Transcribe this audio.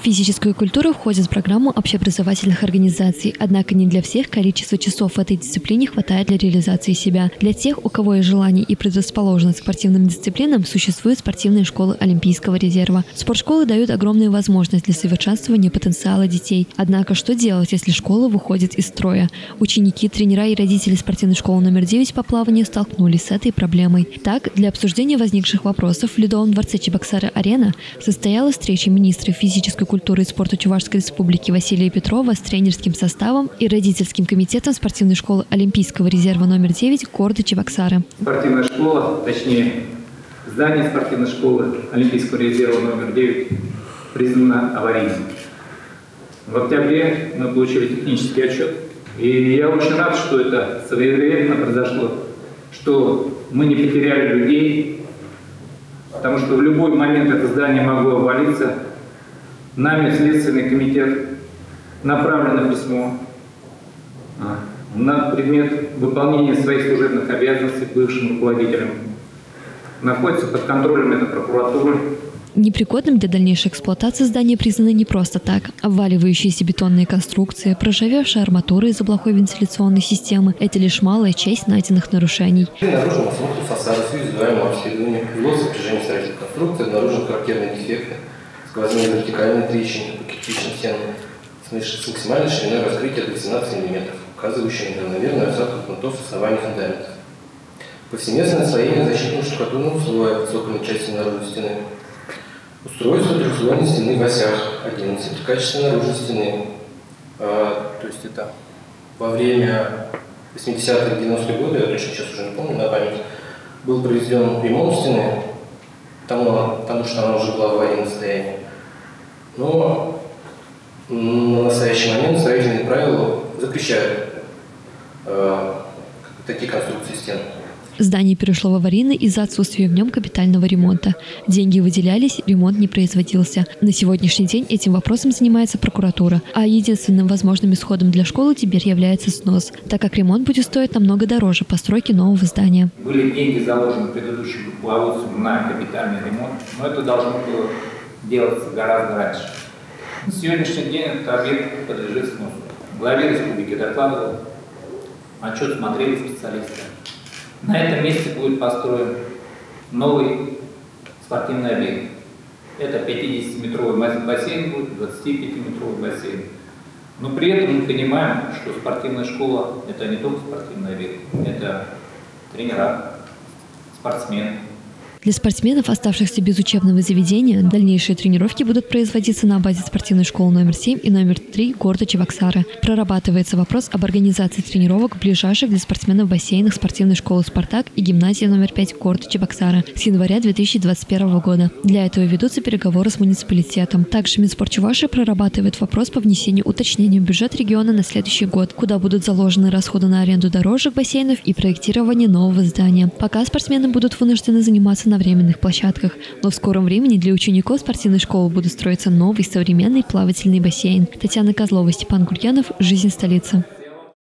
Физическая культура входит в программу общеобразовательных организаций, однако не для всех количество часов в этой дисциплине хватает для реализации себя. Для тех, у кого есть желание и предрасположенность к спортивным дисциплинам, существуют спортивные школы Олимпийского резерва. Спортшколы дают огромную возможность для совершенствования потенциала детей. Однако, что делать, если школа выходит из строя? Ученики, тренера и родители спортивной школы номер 9 по плаванию столкнулись с этой проблемой. Так, для обсуждения возникших вопросов в Ледовом дворце Чебоксары-Арена состоялась встреча министра физической культуры и спорта Чувашской республики Василия Петрова с тренерским составом и родительским комитетом спортивной школы Олимпийского резерва номер 9 города Чебоксары. Спортивная школа, точнее здание спортивной школы Олимпийского резерва номер 9 признано аварийным. В октябре мы получили технический отчет, и я очень рад, что это своевременно произошло, что мы не потеряли людей, потому что в любой момент это здание могло обвалиться. Нами в Следственный комитет направлено письмо на предмет выполнения своих служебных обязанностей бывшим руководителям. Находится под контролем этой прокуратуры. Непригодным для дальнейшей эксплуатации здание признано не просто так. Обваливающиеся бетонные конструкции, проржавевшая арматура из-за плохой вентиляционной системы – это лишь малая часть найденных нарушений. При наружном осмотре фасада с визуальным обследованием его сопряжения строительных конструкций обнаружены характерные дефекты, сквозные вертикальные трещины по кирпичным стенам с максимальной шириной раскрытия до 18 мм, указывающие на равномерную осадку грунтов с основания фундамента. Повсеместное освоение защитного штукатурного слоя в цокольной части наружной стены. Устройство трехслойной стены в осях 11, качество наружной стены. То есть это во время 80-х, 90-х годов, я точно сейчас уже не помню на память, был проведен ремонт стены, потому что она уже была в аварийном состоянии. Но на настоящий момент строительные правила запрещают такие конструкции стен. Здание перешло в аварийный из-за отсутствия в нем капитального ремонта. Деньги выделялись, ремонт не производился. На сегодняшний день этим вопросом занимается прокуратура. А единственным возможным исходом для школы теперь является снос, так как ремонт будет стоить намного дороже постройки нового здания. Были деньги заложены предыдущим руководством на капитальный ремонт, но это должно было делаться гораздо раньше. На сегодняшний день этот объект подлежит сносу. Главе республики докладывал, отчет смотрели специалисты. На этом месте будет построен новый спортивный объект. Это 50-метровый бассейн будет, 25-метровый бассейн. Но при этом мы понимаем, что спортивная школа – это не только спортивный объект, это тренера, спортсмены. Для спортсменов, оставшихся без учебного заведения, дальнейшие тренировки будут производиться на базе спортивной школы номер 7 и номер 3 города Чебоксары. Прорабатывается вопрос об организации тренировок в ближайших для спортсменов бассейнах спортивной школы «Спартак» и гимназии номер 5 города Чебоксары с января 2021 года. Для этого ведутся переговоры с муниципалитетом. Также Минспорт Чувашии прорабатывает вопрос по внесению уточнений в бюджет региона на следующий год, куда будут заложены расходы на аренду дорожек, бассейнов и проектирование нового здания. Пока спортсмены будут вынуждены заниматься на временных площадках, но в скором времени для учеников спортивной школы будет строиться новый современный плавательный бассейн. Татьяна Козлова, Степан Гурьянов. Жизнь столицы.